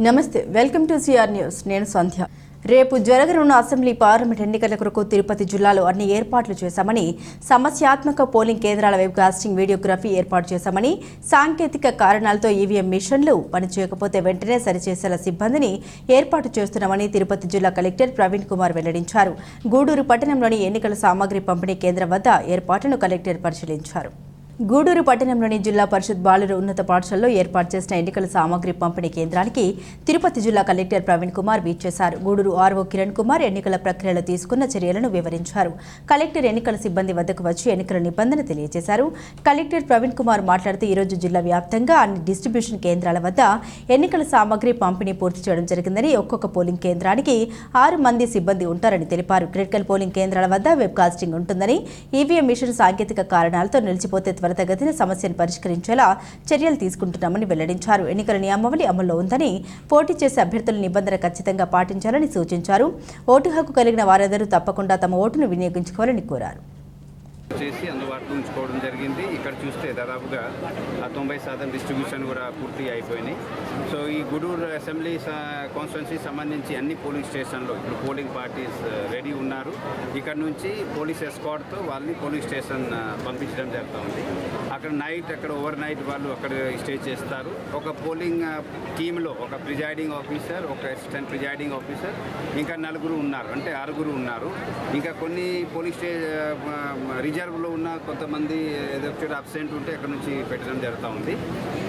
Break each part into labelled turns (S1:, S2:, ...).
S1: నమస్తే, welcome to CR news. నేను సంధ్య. రేపు జరగనున్న అసెంబ్లీ పార్లమెంట్ ఎన్నికల కొరకు తిరుపతి జిల్లాలో అన్ని ఏర్పాట్లు చేశామని, సమస్యాత్మక పోలింగ్ కేంద్రాల వెబ్కాస్టింగ్ వీడియోగ్రఫీ ఏర్పాటు చేశామని, సాంకేతిక కారణాలతో ఈవీఎం మిషన్లు పనిచేయకపోతే వెంటనే సరిచేసేలా సిబ్బందిని ఏర్పాటు చేస్తున్నామని తిరుపతి జిల్లా కలెక్టర్ ప్రవీణ్ కుమార్ వెల్లడించారు. గూడూరు పట్టణంలోని ఎన్నికల సామాగ్రి పంపిణీ కేంద్రం వద్ద ఏర్పాట్లను కలెక్టర్ పరిశీలించారు. గూడూరు పట్టణంలోని జిల్లా పరిషత్ బాలుర ఉన్నత పాఠశాలలో ఏర్పాటు చేసిన ఎన్నికల సామాగ్రి పంపిణీ కేంద్రానికి తిరుపతి జిల్లా కలెక్టర్ ప్రవీణ్ కుమార్ వీచేశారు. గూడూరు ఆర్ఓ కిరణ్ కుమార్ ఎన్నికల ప్రక్రియలో తీసుకున్న చర్యలను వివరించారు. కలెక్టర్ ఎన్నికల సిబ్బంది వద్దకు వచ్చి ఎన్నికల నిబంధన తెలియజేశారు. కలెక్టర్ ప్రవీణ్ కుమార్ మాట్లాడుతూ ఈరోజు జిల్లా వ్యాప్తంగా అన్ని డిస్ట్రిబ్యూషన్ కేంద్రాల వద్ద ఎన్నికల సామాగ్రి పంపిణీ పూర్తి చేయడం జరిగిందని, ఒక్కొక్క పోలింగ్ కేంద్రానికి 6 మంది సిబ్బంది ఉంటారని తెలిపారు. క్రిటికల్ పోలింగ్ కేంద్రాల వద్ద వెబ్ కాస్టింగ్ ఉంటుందని, ఈవీఎం మిషన్ సాంకేతిక కారణాలతో నిలిచిపోతే త్వరితగతిన సమస్యను పరిష్కరించేలా చర్యలు తీసుకుంటున్నామని వెల్లడించారు. ఎన్నికల నియమావళి అమల్లో ఉందని, పోటీ చేసే అభ్యర్థుల నిబంధన ఖచ్చితంగా పాటించాలని సూచించారు. ఓటు హక్కు కలిగిన వారందరూ తప్పకుండా తమ ఓటును వినియోగించుకోవాలని కోరారు.
S2: చేసి అందుబాటులో ఉంచుకోవడం జరిగింది. ఇక్కడ చూస్తే దాదాపుగా 90% డిస్ట్రిబ్యూషన్ కూడా పూర్తి అయిపోయినాయి. సో ఈ గూడూరు అసెంబ్లీ కాన్స్టిట్యున్సీ సంబంధించి అన్ని పోలింగ్ స్టేషన్లో ఇప్పుడు పోలింగ్ పార్టీస్ రెడీ ఉన్నారు. ఇక్కడ నుంచి పోలీస్ ఎస్కార్ట్తో వాళ్ళని పోలింగ్ స్టేషన్ పంపించడం జరుగుతుంది. అక్కడ అక్కడ ఓవర్ నైట్ వాళ్ళు అక్కడ స్టే చేస్తారు. ఒక పోలింగ్ టీంలో ఒక ప్రిజైడింగ్ ఆఫీసర్, ఒక అసిస్టెంట్ ప్రిజైడింగ్ ఆఫీసర్, ఇంకా 4 ఉన్నారు, అంటే 6 ఉన్నారు. ఇంకా కొన్ని పోలింగ్ రిజర్వ్లో ఉన్న కొంతమంది ఏదో అబ్సెంట్ ఉంటే అక్కడ నుంచి పెట్టడం జరుగుతూ ఉంది.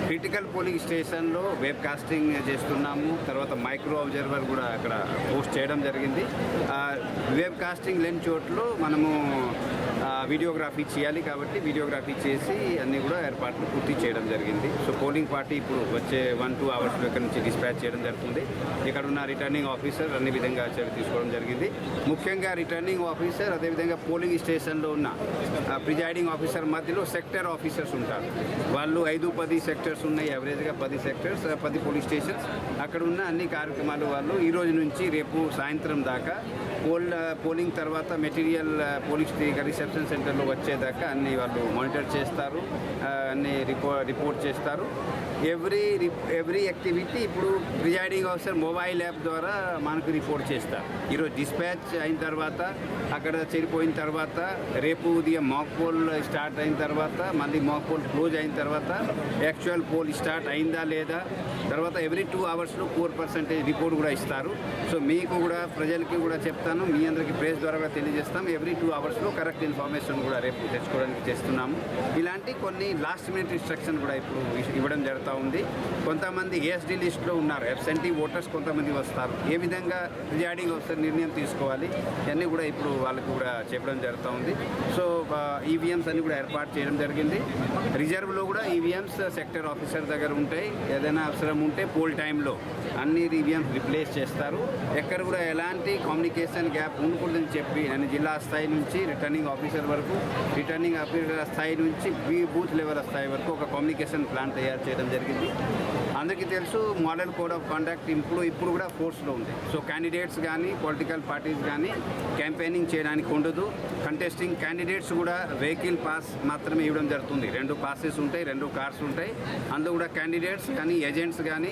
S2: క్రిటికల్ పోలింగ్ స్టేషన్లో వెబ్ కాస్టింగ్ చేస్తున్నాము. తర్వాత మైక్రో అబ్జర్వర్ కూడా అక్కడ పోస్ట్ చేయడం జరిగింది. వెబ్ కాస్టింగ్ లేని చోట్ల మనము వీడియోగ్రఫీ చేయాలి కాబట్టి వీడియోగ్రఫీ చేసి అన్నీ కూడా ఏర్పాట్లు పూర్తి చేయడం జరిగింది. సో పోలింగ్ పార్టీ ఇప్పుడు వచ్చే 1-2 అవర్స్లో ఇక్కడ నుంచి డిస్పాచ్ చేయడం జరుగుతుంది. ఇక్కడ ఉన్న రిటర్నింగ్ ఆఫీసర్ అన్ని విధంగా చర్య తీసుకోవడం జరిగింది. ముఖ్యంగా రిటర్నింగ్ ఆఫీసర్, అదేవిధంగా పోలింగ్ స్టేషన్లో ఉన్న ప్రిజైడింగ్ ఆఫీసర్ మధ్యలో సెక్టర్ ఆఫీసర్స్ ఉంటారు. వాళ్ళు 5-10 సెక్టర్స్ ఉన్నాయి, యావరేజ్గా 10 సెక్టర్స్, 10 పోలింగ్ స్టేషన్స్. అక్కడ ఉన్న అన్ని కార్యక్రమాలు వాళ్ళు ఈ రోజు నుంచి రేపు సాయంత్రం దాకా పోలింగ్ తర్వాత మెటీరియల్ పోలింగ్ రిసెప్షన్ సెంటర్లో వచ్చేదాకా అన్ని వాళ్ళు మానిటర్ చేస్తారు, అన్ని రిపోర్ట్ చేస్తారు. ఎవ్రీ యాక్టివిటీ ఇప్పుడు ప్రిజైడింగ్ ఆఫీసర్ మొబైల్ యాప్ ద్వారా మనకు రిపోర్ట్ చేస్తారు. ఈరోజు డిస్పాచ్ అయిన తర్వాత, అక్కడ చేరిపోయిన తర్వాత, రేపు ఉదయం మాక్ పోల్ స్టార్ట్ అయిన తర్వాత, మళ్ళీ మాక్ పోల్ క్లోజ్ అయిన తర్వాత యాక్చువల్ పోల్ స్టార్ట్ అయిందా లేదా, తర్వాత ఎవ్రీ 2 అవర్స్లో 4% రిపోర్ట్ కూడా ఇస్తారు. సో మీకు కూడా ప్రజలకి కూడా చెప్తాను, మీ అందరికీ ప్రెస్ ద్వారా కూడా తెలియజేస్తాం. ఎవ్రీ 2 అవర్స్లో కరెక్ట్ ఇన్ఫర్మేషన్ కూడా రేపు తెచ్చుకోవడానికి చేస్తున్నాము. ఇలాంటి కొన్ని లాస్ట్ మినిట్ ఇన్స్ట్రక్షన్ కూడా ఇప్పుడు ఇవ్వడం జరుగుతూ ఉంది. కొంతమంది ఏఎస్డి లిస్ట్లో ఉన్నారు, అబ్సెంటీ ఓటర్స్ కొంతమంది వస్తారు. ఏ విధంగా ప్రిజైడింగ్ ఆఫీసర్ నిర్ణయం తీసుకోవాలి ఇవన్నీ కూడా ఇప్పుడు వాళ్ళకు కూడా చెప్పడం జరుగుతూ ఉంది. సో ఈవీఎంస్ అన్ని కూడా ఏర్పాటు చేయడం జరిగింది. రిజర్వ్లో కూడా ఈవీఎంస్ సెక్టర్ ఆఫీసర్ దగ్గర ఉంటాయి. ఏదైనా అవసరం ఉంటే పోల్ టైంలో అన్ని ఈవీఎంస్ రిప్లేస్ చేస్తారు. ఎక్కడ కూడా ఎలాంటి కమ్యూనికేషన్ గ్యాప్ ఉండకూడదని చెప్పి నేను జిల్లా స్థాయి నుంచి రిటర్నింగ్ ఆఫీసర్ వరకు, రిటర్నింగ్ ఆఫీసర్ స్థాయి నుంచి బూత్ లెవెల్ స్థాయి వరకు ఒక కమ్యూనికేషన్ ప్లాన్ తయారు చేయడం జరిగింది. అందరికీ తెలుసు మోడల్ కోడ్ ఆఫ్ కాండక్ట్ ఇప్పుడు కూడా ఫోర్స్లో ఉంది. సో క్యాండిడేట్స్ కానీ పొలిటికల్ పార్టీస్ కానీ క్యాంపెయినింగ్ చేయడానికి ఉండదు. కంటెస్టింగ్ క్యాండిడేట్స్ కూడా వెహికల్ పాస్ మాత్రమే ఇవ్వడం జరుగుతుంది. 2 పాసెస్ ఉంటాయి, 2 కార్స్ ఉంటాయి. అందులో కూడా క్యాండిడేట్స్ కానీ ఏజెంట్స్ కానీ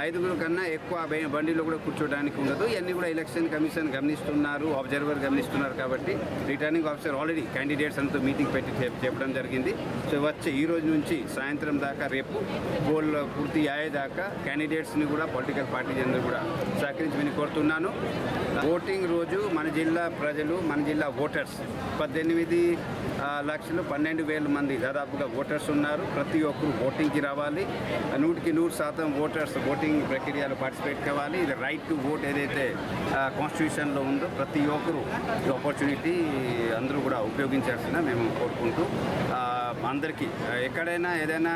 S2: 5 కన్నా ఎక్కువ బండిలో కూడా కూర్చోడానికి ఉండదు. ఇవన్నీ కూడా ఎలక్షన్ కమిషన్ గమనిస్తున్నారు, అబ్జర్వర్ గమనిస్తున్నారు. కాబట్టి రిటర్నింగ్ ఆఫీసర్ ఆల్రెడీ క్యాండిడేట్స్ అంతా మీటింగ్ పెట్టి చెప్పడం జరిగింది. సో వచ్చే ఈ రోజు నుంచి సాయంత్రం దాకా, రేపు పోల్ పూర్తి అయ్యేదాకా క్యాండిడేట్స్ని కూడా పొలిటికల్ పార్టీస్ అందరూ కూడా సహకరించమని కోరుతున్నాను. ఓటింగ్ రోజు మన జిల్లా ప్రజలు, మన జిల్లా ఓటర్స్ 18,12,000 మంది దాదాపుగా ఓటర్స్ ఉన్నారు. ప్రతి ఒక్కరు ఓటింగ్కి రావాలి. 100% ఓటర్స్ ఓటింగ్ ప్రక్రియలో పార్టిసిపేట్ కావాలి. ఇది రైట్ టు ఓట్ ఏదైతే కాన్స్టిట్యూషన్లో ఉందో ప్రతి ఒక్కరు ఈ ఆపర్చునిటీ అందరూ కూడా ఉపయోగించాల్సిన మేము కోరుకుంటూ, అందరికీ ఎక్కడైనా ఏదైనా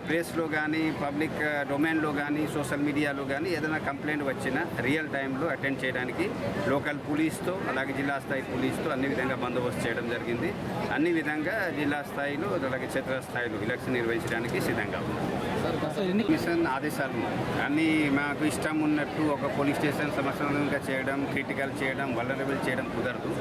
S2: ప్రెస్లో కానీ పబ్లిక్ డొమైన్లో కానీ సోషల్ మీడియాలో కానీ ఏదైనా కంప్లైంట్ వచ్చినా రియల్ టైంలో అటెండ్ చేయడానికి లోకల్ పోలీస్తో అలాగే జిల్లా స్థాయి పోలీస్తో అన్ని విధంగా బందోబస్తు చేయడం జరిగింది. అన్ని విధంగా జిల్లా స్థాయిలో అలాగే క్షేత్ర స్థాయిలో ఎలక్షన్ నిర్వహించడానికి సిద్ధంగా ఉంది. మిషన్ ఆదేశాలు ఉన్నాయి. అన్నీ మాకు ఇష్టం ఉన్నట్టు ఒక పోలీస్ స్టేషన్ సమస్యగా చేయడం, క్రిటికల్ చేయడం, వల్నరబుల్ చేయడం కుదరదు.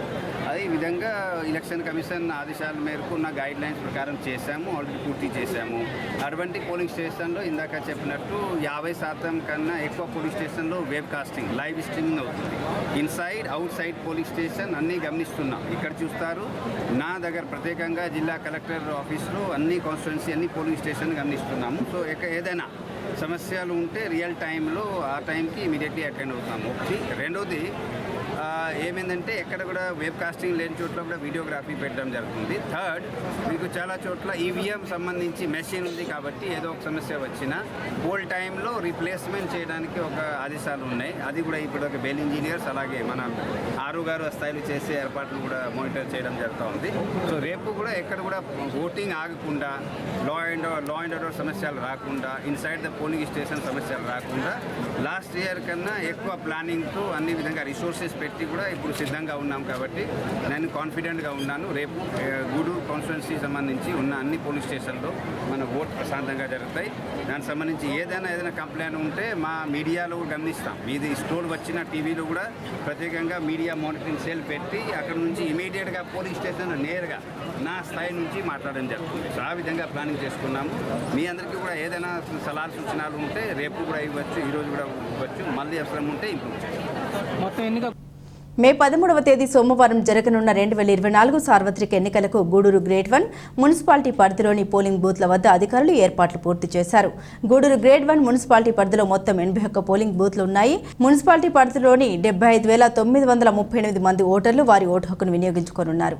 S2: అదే విధంగా ఎలక్షన్ కమిషన్ ఆదేశాల మేరకు ఉన్న గైడ్ లైన్స్ ప్రకారం చేశాము, ఆల్రెడీ పూర్తి చేశాము. అటువంటి పోలింగ్ స్టేషన్లో ఇందాక చెప్పినట్టు 50% కన్నా ఎక్కువ పోలింగ్ స్టేషన్లో వెబ్ కాస్టింగ్, లైవ్ స్ట్రీమింగ్ అవుతుంది. Inside out side polling station అన్నీ గమనిస్తున్నాం. ఇక్కడ చూస్తారు, నా దగ్గర ప్రత్యేకంగా జిల్లా కలెక్టర్ ఆఫీస్లో అన్ని కాన్స్టిట్యున్సీ అన్ని పోలింగ్ స్టేషన్ గమనిస్తున్నాము. సో ఏదైనా సమస్యలు ఉంటే రియల్ టైంలో ఆ టైంకి ఇమీడియట్లీ అటెండ్ అవుతాము. ఒకటి. రెండోది ఏమైందంటే ఎక్కడ కూడా వెబ్ కాస్టింగ్ లేని చోట్ల కూడా వీడియోగ్రఫీ పెట్టడం జరుగుతుంది. థర్డ్, మీకు చాలా చోట్ల ఈవీఎం సంబంధించి మెషిన్ ఉంది కాబట్టి ఏదో ఒక సమస్య వచ్చినా పోల్ టైంలో రీప్లేస్మెంట్ చేయడానికి ఒక ఆదేశాలు ఉన్నాయి. అది కూడా ఇప్పుడు ఒక బెల్ ఇంజనీర్స్ అలాగే మన ఆరు గారు స్థాయిలో చేసే ఏర్పాట్లు కూడా మానిటర్ చేయడం జరుగుతూ ఉంది. సో రేపు కూడా ఎక్కడ కూడా ఓటింగ్ ఆగకుండా, లా అండ్ ఆర్డర్ సమస్యలు రాకుండా, ఇన్సైడ్ ద పోలింగ్ స్టేషన్ సమస్యలు రాకుండా లాస్ట్ ఇయర్ కన్నా ఎక్కువ ప్లానింగ్తో అన్ని విధంగా రిసోర్సెస్ పెట్టి కూడా ఇప్పుడు సిద్ధంగా ఉన్నాం. కాబట్టి నేను కాన్ఫిడెంట్గా ఉన్నాను. రేపు గూడూరు కాన్స్టిట్యున్సీ సంబంధించి ఉన్న అన్ని పోలీస్ స్టేషన్లో మన ఓట్ ప్రశాంతంగా జరుగుతాయి. దానికి సంబంధించి ఏదైనా కంప్లైంట్ ఉంటే మా మీడియాలో గమనిస్తాం. ఇది స్టోర్ వచ్చిన టీవీలో కూడా ప్రత్యేకంగా మీడియా మానిటరింగ్ సెల్ పెట్టి అక్కడ నుంచి ఇమీడియట్గా పోలీస్ స్టేషన్ నేరుగా నా స్థాయి నుంచి మాట్లాడడం జరుగుతుంది. సో ఆ విధంగా ప్లానింగ్ చేసుకున్నాము. మీ అందరికీ కూడా ఏదైనా సలహాలు సూచనలు ఉంటే రేపు కూడా ఇవ్వచ్చు, ఈరోజు కూడా ఇవ్వచ్చు. మళ్ళీ అవసరం ఉంటే ఇంప్రూవ్ చేస్తాం.
S1: మే 13వ తేదీ సోమవారం జరగనున్న 2024 సార్వత్రిక ఎన్నికలకు గూడూరు గ్రేడ్ 1 మున్సిపాలిటీ పరిధిలోని పోలింగ్ బూత్ల వద్ద అధికారులు ఏర్పాట్లు పూర్తి చేశారు. గూడూరు గ్రేడ్ 1 మున్సిపాలిటీ పరిధిలో మొత్తం 81 పోలింగ్ బూత్లు ఉన్నాయి. మున్సిపాలిటీ పరిధిలోని 75,938 మంది ఓటర్లు వారి ఓటు హక్కును వినియోగించుకోనున్నారు.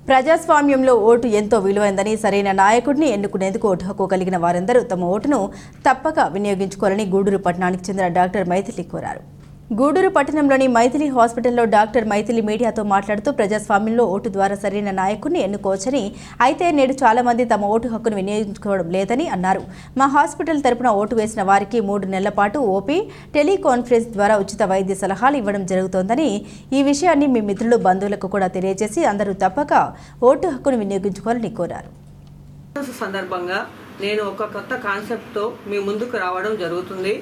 S1: ప్రజాస్వామ్యంలో ఓటు ఎంతో విలువైందని, సరైన నాయకుడిని ఎన్నుకునేందుకు ఓటు హక్కు కలిగిన వారందరూ తమ ఓటును తప్పక వినియోగించుకోవాలని గూడూరు పట్టణానికి చెందిన డాక్టర్ మైథిలి కోరారు. గూడూరు పట్టణంలోని మైథిలి హాస్పిటల్లో డాక్టర్ మైథిలి మీడియాతో మాట్లాడుతూ ప్రజాస్వామ్యంలో ఓటు ద్వారా సరైన నాయకుడిని ఎన్నుకోవచ్చని, అయితే నేడు చాలా మంది తమ ఓటు హక్కును వినియోగించుకోవడం లేదని అన్నారు. మా హాస్పిటల్ తరపున ఓటు వేసిన వారికి 3 నెలల పాటు ఓపీ, టెలికాన్ఫరెన్స్ ద్వారా ఉచిత వైద్య సలహాలు ఇవ్వడం జరుగుతోందని, ఈ విషయాన్ని మీ మిత్రులు, బంధువులకు కూడా తెలియజేసి అందరూ తప్పక ఓటు హక్కును వినియోగించుకోవాలని కోరారు.
S3: సందర్భంగా నేను ఒక కొత్త కాన్సెప్ట్తో మీ ముందుకు రావడం జరుగుతుంది.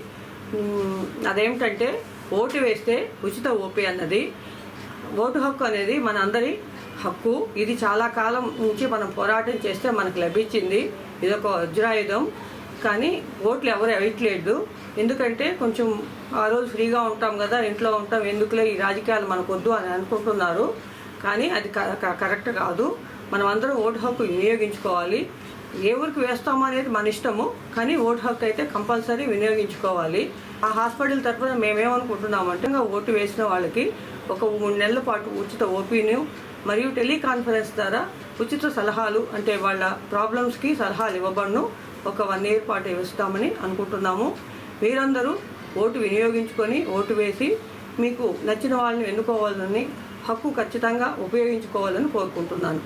S3: అదేమిటంటే ఓటు వేస్తే ఉచిత ఓపీ అన్నది. ఓటు హక్కు అనేది మన అందరి హక్కు. ఇది చాలా కాలం నుంచి మనం పోరాటం చేస్తే మనకు లభించింది. ఇది ఒక వజ్రాయుధం. కానీ ఓట్లు ఎవరు వేయట్లేదు. ఎందుకంటే కొంచెం ఆ రోజు ఫ్రీగా ఉంటాం కదా, ఇంట్లో ఉంటాం, ఎందుకులే ఈ రాజకీయాలు మనకు వద్దు అని అనుకుంటున్నారు. కానీ అది కరెక్ట్ కాదు. మనం అందరం ఓటు హక్కు వినియోగించుకోవాలి. ఏ ఊరికి వేస్తామో అనేది మన ఇష్టము, కానీ ఓటు హక్కు అయితే కంపల్సరీ వినియోగించుకోవాలి. ఆ హాస్పిటల్ తరఫున మేమేమనుకుంటున్నామంటే ఓటు వేసిన వాళ్ళకి ఒక 3 నెలల పాటు ఉచిత ఓపీని మరియు టెలికాన్ఫరెన్స్ ద్వారా ఉచిత సలహాలు, అంటే వాళ్ళ ప్రాబ్లమ్స్కి సలహాలు ఇవ్వబడును. ఒక 1 ఇయర్ పాటు ఇస్తామని అనుకుంటున్నాము. మీరందరూ ఓటు వినియోగించుకొని ఓటు వేసి మీకు నచ్చిన వాళ్ళని ఎన్నుకోవాలని, హక్కు ఖచ్చితంగా ఉపయోగించుకోవాలని కోరుకుంటున్నాను.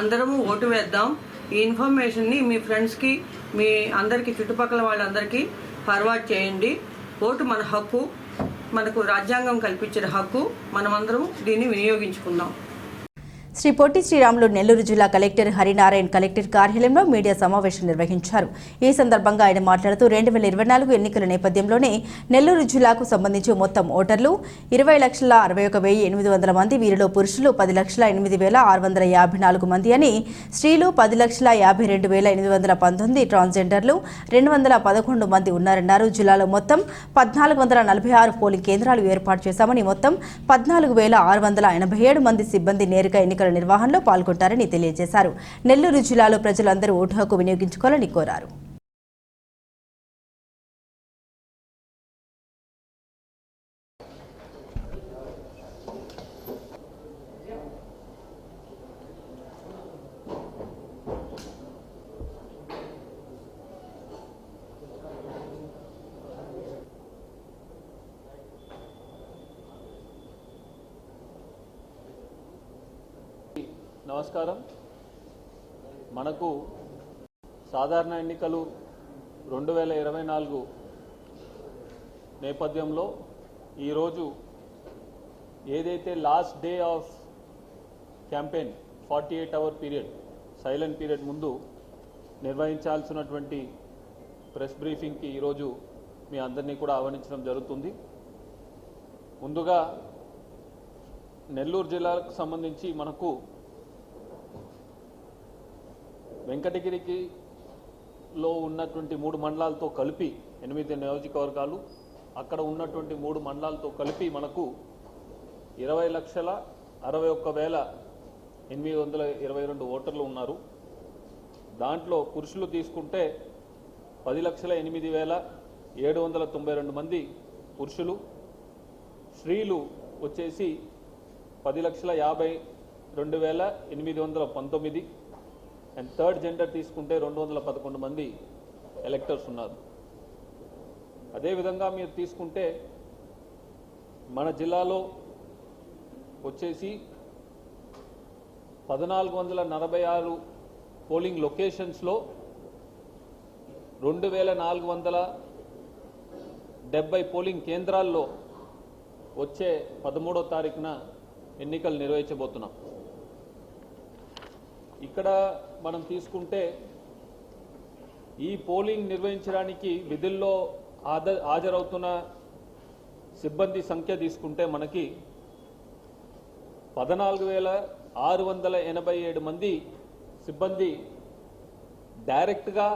S3: అందరము ఓటు వేద్దాం. ఈ ఇన్ఫర్మేషన్ని మీ ఫ్రెండ్స్కి, మీ అందరికీ, చుట్టుపక్కల వాళ్ళందరికీ ఫార్వర్డ్ చేయండి. ఓటు మన హక్కు, మనకు రాజ్యాంగం కల్పించిన హక్కు. మనమందరం దీన్ని వినియోగించుకుందాం.
S1: శ్రీ పొట్టి శ్రీరాములు నెల్లూరు జిల్లా కలెక్టర్ హరినారాయణ్ కలెక్టర్ కార్యాలయంలో మీడియా సమావేశం నిర్వహించారు. ఈ సందర్భంగా ఆయన మాట్లాడుతూ 2024 ఎన్నికల నేపథ్యంలోనే నెల్లూరు జిల్లాకు సంబంధించి మొత్తం ఓటర్లు 20,61,800 మంది, వీరిలో పురుషులు 10,08,654 మంది అని, స్త్రీలు 10,52,819, ట్రాన్స్జెండర్లు 211 మంది ఉన్నారన్నారు. జిల్లాలో మొత్తం 1,446 పోలింగ్ కేంద్రాలు ఏర్పాటు చేశామని, మొత్తం 14,687 మంది సిబ్బంది నేరుగా ఎన్నికల నిర్వహణలో పాల్గొంటారని తెలియజేశారు. నెల్లూరు జిల్లాలో ప్రజలందరూ ఓటు హక్కు వినియోగించుకోవాలని కోరారు.
S4: నమస్కారం. మనకు సాధారణ ఎన్నికలు 2024 నేపథ్యంలో ఈరోజు ఏదైతే last day of campaign 48-hour period, silent period ముందు నిర్వహించాల్సినటువంటి ప్రెస్ బ్రీఫింగ్కి ఈరోజు మీ అందరినీ కూడా ఆహ్వానించడం జరుగుతుంది. ముందుగా నెల్లూరు జిల్లాకు సంబంధించి మనకు వెంకటగిరిలో ఉన్నటువంటి 3 మండలాలతో కలిపి 8 నియోజకవర్గాలు, అక్కడ ఉన్నటువంటి 3 మండలాలతో కలిపి మనకు 20,61,822 ఓటర్లు ఉన్నారు. దాంట్లో పురుషులు తీసుకుంటే 10,08,792 మంది పురుషులు, స్త్రీలు వచ్చేసి 10,52,819, అండ్ థర్డ్ జెండర్ తీసుకుంటే 211 మంది ఎలక్టర్స్ ఉన్నారు. అదేవిధంగా మీరు తీసుకుంటే మన జిల్లాలో వచ్చేసి 1,446 పోలింగ్ లొకేషన్స్లో 2,470 పోలింగ్ కేంద్రాల్లో వచ్చే 13వ తారీఖున ఎన్నికలు నిర్వహించబోతున్నాం. ఇక్కడ మనం తీసుకుంటే ఈ పోలింగ్ నిర్వహించడానికి విధుల్లో హాజరవుతున్న సిబ్బంది సంఖ్య తీసుకుంటే మనకి 14,687 మంది సిబ్బంది డైరెక్ట్గా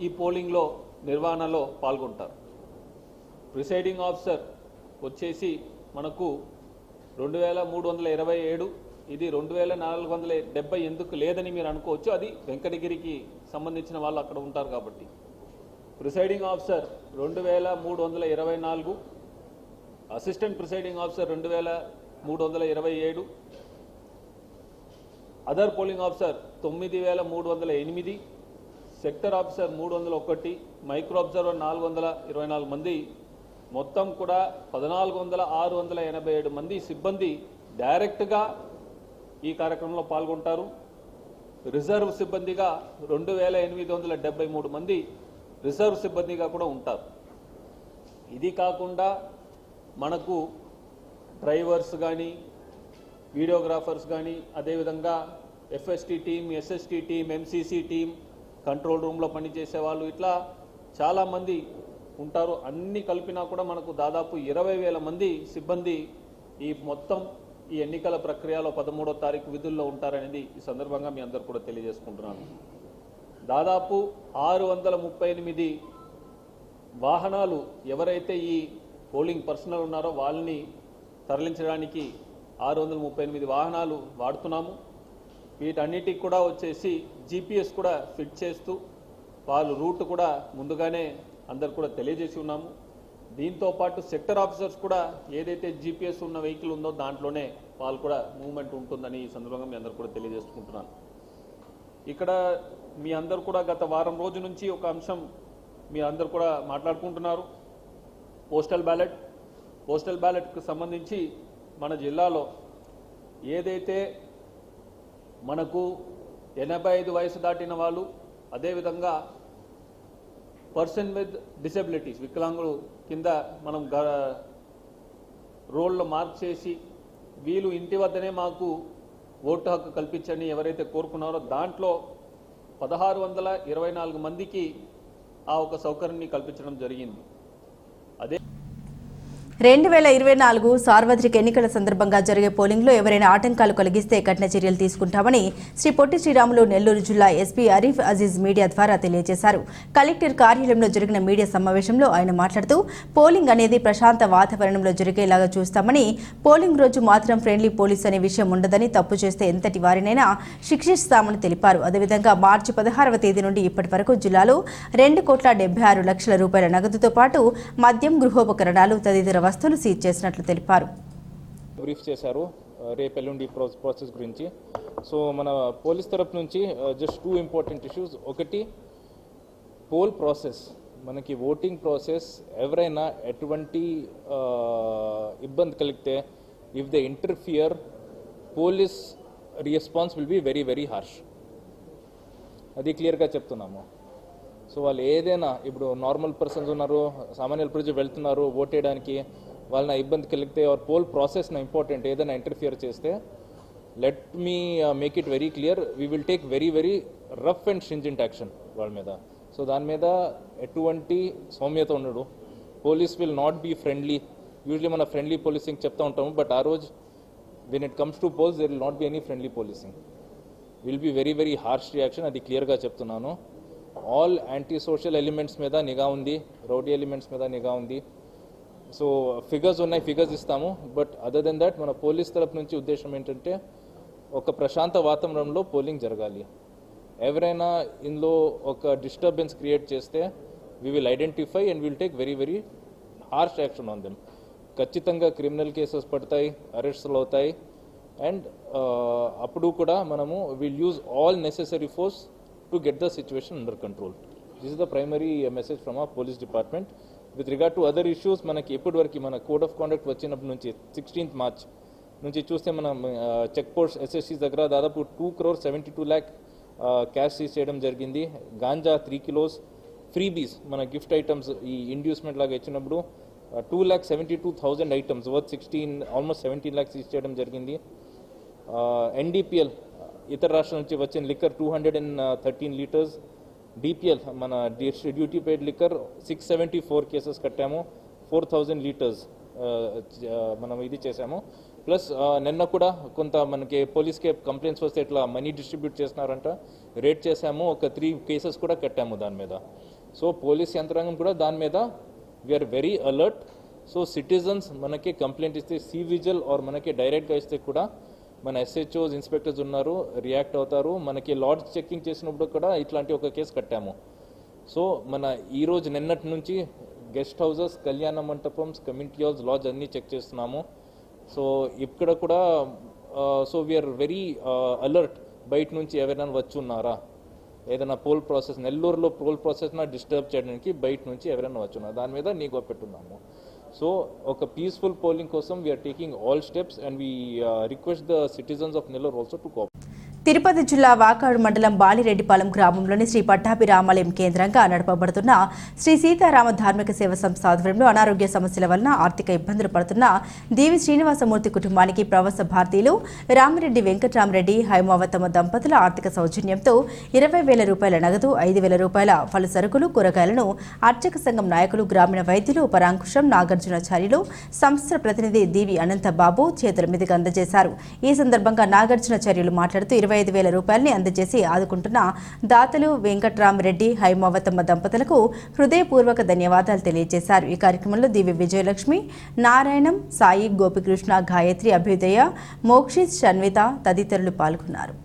S4: ఈ పోలింగ్లో నిర్వహణలో పాల్గొంటారు. ప్రిసైడింగ్ ఆఫీసర్ వచ్చేసి మనకు 2,327, ఇది 2,470 ఎందుకు లేదని మీరు అనుకోవచ్చు, అది వెంకటగిరికి సంబంధించిన వాళ్ళు అక్కడ ఉంటారు కాబట్టి. Presiding officer 2,324, assistant presiding officer 2,327, other polling officer 9,308, sector officer 301, micro observer 424 మంది, మొత్తం కూడా 14,687 మంది సిబ్బంది డైరెక్ట్గా ఈ కార్యక్రమంలో పాల్గొంటారు. రిజర్వ్ సిబ్బందిగా 2,873 మంది రిజర్వ్ సిబ్బందిగా కూడా ఉంటారు. ఇది కాకుండా మనకు డ్రైవర్స్ కానీ, వీడియోగ్రాఫర్స్ కానీ, అదేవిధంగా FST team, SST team, MCC team, control రూమ్లో పనిచేసే వాళ్ళు, ఇట్లా చాలామంది ఉంటారు. అన్ని కలిపినా కూడా మనకు దాదాపు 20,000 మంది సిబ్బంది ఈ మొత్తం ఈ ఎన్నికల ప్రక్రియలో 13వ తారీఖు విధుల్లో ఉంటారనేది ఈ సందర్భంగా మీ అందరూ కూడా తెలియజేసుకుంటున్నాను. దాదాపు 638 వాహనాలు ఎవరైతే ఈ పోలింగ్ పర్సనల్ ఉన్నారో వాళ్ళని తరలించడానికి 638 వాహనాలు వాడుతున్నాము. వీటన్నిటికి కూడా వచ్చేసి జీపీఎస్ కూడా ఫిట్ చేస్తూ వాళ్ళు రూట్ కూడా ముందుగానే అందరు కూడా తెలియజేసి ఉన్నాము. దీంతో పాటు సెక్టర్ ఆఫీసర్స్ కూడా ఏదైతే జీపీఎస్ ఉన్న వెహికల్ ఉందో దాంట్లోనే వాళ్ళు కూడా మూవ్మెంట్ ఉంటుందని ఈ సందర్భంగా మీ అందరు కూడా తెలియజేసుకుంటున్నాను. ఇక్కడ మీ అందరు కూడా గత వారం రోజు నుంచి ఒక అంశం మీ అందరు కూడా మాట్లాడుకుంటున్నారు, పోస్టల్ బ్యాలెట్కు సంబంధించి మన జిల్లాలో ఏదైతే మనకు 85 వయసు దాటిన వాళ్ళు, అదేవిధంగా పర్సన్ విత్ డిసెబిలిటీస్, వికలాంగులు కింద మనం రోల్లో మార్క్ చేసి వీళ్ళు ఇంటి వద్దనే మాకు ఓటు హక్కు కల్పించని ఎవరైతే కోరుకున్నారో దాంట్లో 1624 మందికి ఆ ఒక సౌకర్యాన్ని కల్పించడం జరిగింది. అదే
S1: 2024 సార్వత్రిక ఎన్నికల సందర్భంగా జరిగే పోలింగ్లో ఎవరైనా ఆటంకాలు కలిగిస్తే కఠిన చర్యలు తీసుకుంటామని శ్రీ పొట్టి శ్రీరాములు నెల్లూరు జిల్లా ఎస్పీ అరీఫ్ అజీజ్ మీడియా ద్వారా తెలియజేశారు. కలెక్టర్ కార్యాలయంలో జరిగిన మీడియా సమావేశంలో ఆయన మాట్లాడుతూ పోలింగ్ అనేది ప్రశాంత వాతావరణంలో జరిగేలాగా చూస్తామని, పోలింగ్ రోజు మాత్రం ఫ్రెండ్లీ పోలీస్ అనే విషయం ఉండదని, తప్పు చేస్తే ఎంతటి వారినైనా శిక్షిస్తామని తెలిపారు. అదేవిధంగా మార్చి 16వ తేదీ నుండి ఇప్పటి వరకు జిల్లాలో 2,76,00,000 రూపాయల నగదుతో పాటు మద్యం, గృహోపకరణాలు తదితర వస్తువులు సీజ్ చేసినట్లు తెలిపారు.
S5: బ్రీఫ్ చేశారు రేపెల్లుండి ప్రాసెస్ గురించి. సో మన పోలీస్ తరఫు నుంచి జస్ట్ 2 ఇంపార్టెంట్ ఇష్యూస్. ఒకటి, పోల్ ప్రాసెస్, మనకి ఓటింగ్ ప్రాసెస్ ఎవరైనా ఎటువంటి ఇబ్బంది కలిగితే if they interfere, police response will be very very harsh. అది క్లియర్గా చెప్తున్నాము. సో వాళ్ళు ఏదైనా, ఇప్పుడు నార్మల్ పర్సన్స్ ఉన్నారు, సామాన్య ప్రజలు వెళ్తున్నారు ఓటేయడానికి, వాళ్ళని ఇబ్బంది కలిగితే ఆర్ పోల్ ప్రాసెస్ ఇంపార్టెంట్ ఏదైనా ఇంటర్ఫియర్ చేస్తే, let me make it very clear, we will take very very rough and stringent action వాళ్ళ మీద. సో దాని మీద ఎటువంటి సౌమ్యత ఉండడు. Police will not be friendly. Usually మన ఫ్రెండ్లీ పోలీసింగ్ చెప్తూ ఉంటాము, బట్ ఆ రోజు when it comes to polls there will not be any friendly policing. Will be very very harsh reaction. అది క్లియర్గా చెప్తున్నాను. ఆల్ యాంటీ సోషల్ ఎలిమెంట్స్ మీద నిఘా ఉంది, రౌడీ ఎలిమెంట్స్ మీద నిఘా ఉంది. సో ఫిగర్స్ ఉన్నాయి, ఫిగర్స్ ఇస్తాము. బట్ అదర్ దెన్ దట్ మన పోలీస్ తరఫు నుంచి ఉద్దేశం ఏంటంటే ఒక ప్రశాంత వాతావరణంలో పోలింగ్ జరగాలి. ఎవరైనా ఇందులో ఒక డిస్టర్బెన్స్ క్రియేట్ చేస్తే we will identify and will take very very harsh action on them. ఖచ్చితంగా క్రిమినల్ కేసెస్ పడతాయి, అరెస్టులు అవుతాయి. అండ్ అప్పుడు కూడా మనము will use all necessary force to get the situation under control. This is the primary message from our police department. With regard to other issues, మనకి ఎప్పటివరకు మన code of conduct వచ్చినప్పటి నుంచి 16th మార్చ్ నుంచి చూస్తే మనం చెక్ పోస్ట్ ఎస్ఎస్సి దగ్గర దాదాపు 2,72,00,000 cash seize చేయడం జరిగింది. గాంజా 3 kilos, ఫ్రీబీస్ మన గిఫ్ట్ ఐటమ్స్ ఈ ఇండ్యూస్మెంట్ లాగా ఇచ్చినప్పుడు 2,72,000 items worth almost 17 lakhs seize చేయడం జరిగింది. ఎన్డీపీఎల్ ఇతర రాష్ట్రాల నుంచి వచ్చిన లిక్కర్ 213 లీటర్స్, డిపిఎల్ మన డ్యూటీ పెయిడ్ లిక్కర్ 674 కేసెస్ కట్టాము, 4,000 లీటర్స్ మనం ఇది చేసాము. ప్లస్ నిన్న కూడా కొంత మనకి పోలీస్కి కంప్లైంట్స్ వస్తే ఇట్లా మనీ డిస్ట్రిబ్యూట్ చేస్తున్నారంట, రేట్ చేసాము, ఒక 3 కేసెస్ కూడా కట్టాము దాని మీద. సో పోలీస్ యంత్రాంగం కూడా దాని మీద we are very alert. So citizens మనకి కంప్లైంట్ ఇస్తే సి విజిల్ ఆర్ మనకి డైరెక్ట్గా ఇస్తే కూడా మన ఎస్హెచ్ఓస్, ఇన్స్పెక్టర్స్ ఉన్నారు, రియాక్ట్ అవుతారు. మనకి లాడ్జ్ చెక్కింగ్ చేసినప్పుడు కూడా ఇట్లాంటి ఒక కేసు కట్టాము. సో మన ఈరోజు నిన్నటి నుంచి గెస్ట్ హౌసెస్, కళ్యాణ మంటపమ్స్, కమ్యూనిటీ హాల్స్, లాడ్జ్ అన్నీ చెక్ చేస్తున్నాము. సో ఇక్కడ కూడా సో వీఆర్ వెరీ అలర్ట్. బయట నుంచి ఎవరైనా వచ్చి ఉన్నారా, ఏదైనా పోల్ ప్రాసెస్ నెల్లూరులో పోల్ ప్రాసెస్న డిస్టర్బ్ చేయడానికి బయట నుంచి ఎవరైనా వచ్చి ఉన్నారా, దాని మీద నిఘా పెట్టున్నాము. So, ఒక పీస్ఫుల్ పోలింగ్ కోసం we are taking all steps and we request the citizens of Nellore also to cooperate.
S1: Tirupati జిల్లా వాకాడు మండలం బాలిరెడ్డిపాలెం గ్రామంలోని శ్రీ పట్టాభిరామాలయం కేంద్రంగా నడపబడుతున్న శ్రీ సీతారామ ధార్మిక సేవ సంస్థ ఆధ్వర్యంలో అనారోగ్య సమస్యల వలన ఆర్థిక ఇబ్బందులు పడుతున్న దీవి శ్రీనివాసమూర్తి కుటుంబానికి ప్రవాస భారతీయులు రామిరెడ్డి వెంకట్రామరెడ్డి, హైమావతమ్మ దంపతుల ఆర్థిక సౌజన్యంతో 20,000 రూపాయల నగదు, 5,000 రూపాయల పలు సరుకులు, కూరగాయలను అర్చక సంఘం నాయకులు, గ్రామీణ వైద్యులు పరాంకుశం, నాగార్జునాచార్యులు, సంస్థ ప్రతినిధి దీవి అనంతబాబు చేతుల మీదుగా అందజేశారు. ఈ సందర్భంగా నాగార్జునాచార్యులు మాట్లాడుతూ 25,000 రూపాయలని అందజేసి ఆదుకుంటున్న దాతలు వెంకట్రామరెడ్డి, హైమావతమ్మ దంపతులకు హృదయపూర్వక ధన్యవాదాలు తెలియజేశారు. ఈ కార్యక్రమంలో దివ్య విజయలక్ష్మి, నారాయణం, సాయి, గోపికృష్ణ, గాయత్రి, అభ్యుదయ, మోక్షిత్, షన్విత తదితరులు పాల్గొన్నారు.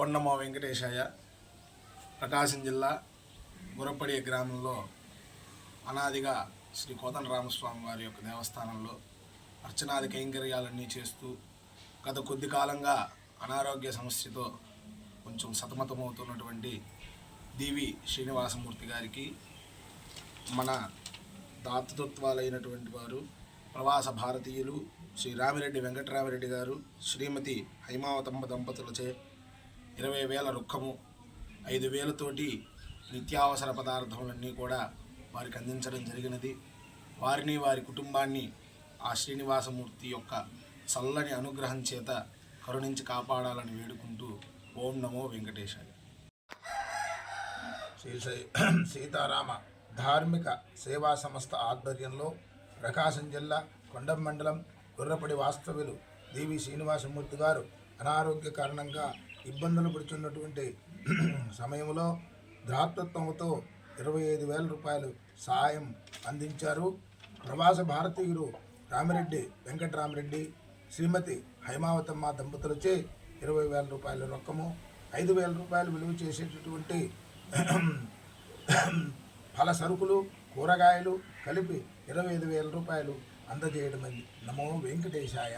S6: ఓం నమో వెంకటేశాయ. ప్రకాశం జిల్లా గురప్పడి గ్రామంలో అనాదిగా శ్రీ కోదండరామస్వామి వారి యొక్క దేవస్థానంలో అర్చనాది కైంకర్యాలన్నీ చేస్తూ గత కొద్ది కాలంగా అనారోగ్య సమస్యతో కొంచెం సతమతమవుతున్నటువంటి డివి శ్రీనివాసమూర్తి గారికి మన దాతృత్వాలైనటువంటి వారు ప్రవాస భారతీయులు శ్రీ రామిరెడ్డి వెంకటరామిరెడ్డి గారు, శ్రీమతి హైమావతమ్మ దంపతులచే 20,000 రుక్కము, 5,000తోటి నిత్యావసర పదార్థములన్నీ కూడా వారికి అందించడం జరిగినది. వారిని వారి కుటుంబాన్ని ఆ శ్రీనివాసమూర్తి యొక్క చల్లని అనుగ్రహం చేత కరుణించి కాపాడాలని వేడుకుంటూ ఓం నమో వెంకటేశాయ. శ్రీ సీతారామ ధార్మిక సేవా సంస్థ ఆధ్వర్యంలో ప్రకాశం జిల్లా కొండం మండలం గుర్రపడి వాస్తవ్యులు డివి శ్రీనివాసమూర్తి గారు అనారోగ్య కారణంగా ఇబ్బందులు పడుతున్నటువంటి సమయంలో దాతృత్వంతో 25,000 రూపాయలు సహాయం అందించారు. ప్రవాస భారతీయులు రామిరెడ్డి వెంకటరామిరెడ్డి, శ్రీమతి హైమావతమ్మ దంపతులచే 20,000 రూపాయల రొక్కము, 5,000 రూపాయలు విలువ చేసేటటువంటి ఫల సరుకులు, కూరగాయలు కలిపి 25,000 రూపాయలు అందజేయడమైంది. నమో వెంకటేశాయ.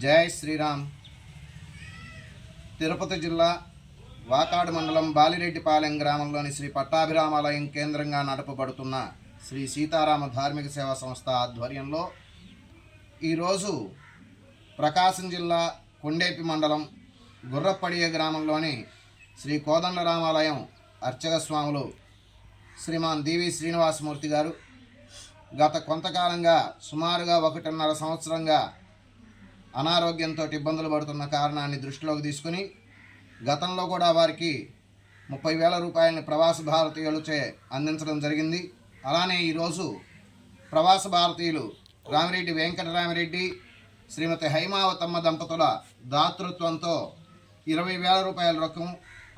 S7: జై శ్రీరామ్. తిరుపతి జిల్లా వాకాడు మండలం బాలిరెడ్డిపాలెం గ్రామంలోని శ్రీ పట్టాభిరామాలయం కేంద్రంగా నడపబడుతున్న శ్రీ సీతారామ ధార్మిక సేవా సంస్థ ఆధ్వర్యంలో ఈరోజు ప్రకాశం జిల్లా కొండేపి మండలం గుర్రప్పడియ గ్రామంలోని శ్రీ కోదండరామాలయం అర్చక స్వాములు శ్రీమాన్ డివి శ్రీనివాసమూర్తి గారు గత కొంతకాలంగా సుమారుగా 1.5 సంవత్సరంగా అనారోగ్యంతో ఇబ్బందులు పడుతున్న కారణాన్ని దృష్టిలోకి తీసుకుని గతంలో కూడా వారికి 30,000 రూపాయలని ప్రవాస భారతీయులచే అందించడం జరిగింది. అలానే ఈరోజు ప్రవాస భారతీయులు రామిరెడ్డి వెంకటరామిరెడ్డి, శ్రీమతి హైమావతమ్మ దంపతుల దాతృత్వంతో 20,000 రూపాయల రొక్కం,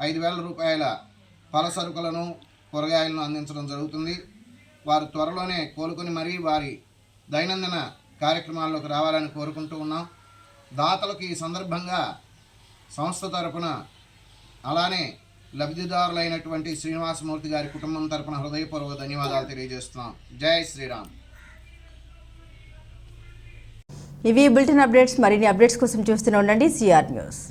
S7: 5,000 రూపాయల ఫల సరుకులను, కూరగాయలను అందించడం జరుగుతుంది. వారు త్వరలోనే కోలుకొని మరీ వారి దైనందిన కార్యక్రమాల్లోకి రావాలని కోరుకుంటూ ఉన్నాం. దాతలకు ఈ సందర్భంగా సంస్థ తరపున అలానే లబ్ధిదారులైనటువంటి శ్రీనివాసమూర్తి గారి కుటుంబం తరపున హృదయపూర్వక ధన్యవాదాలు తెలియజేస్తున్నాం. జై శ్రీరామ్.
S1: ఇవి బులెటిన్ అప్డేట్స్. మరిన్ని అప్డేట్స్ కోసం చూస్తూనే ఉండండి సిఆర్ న్యూస్.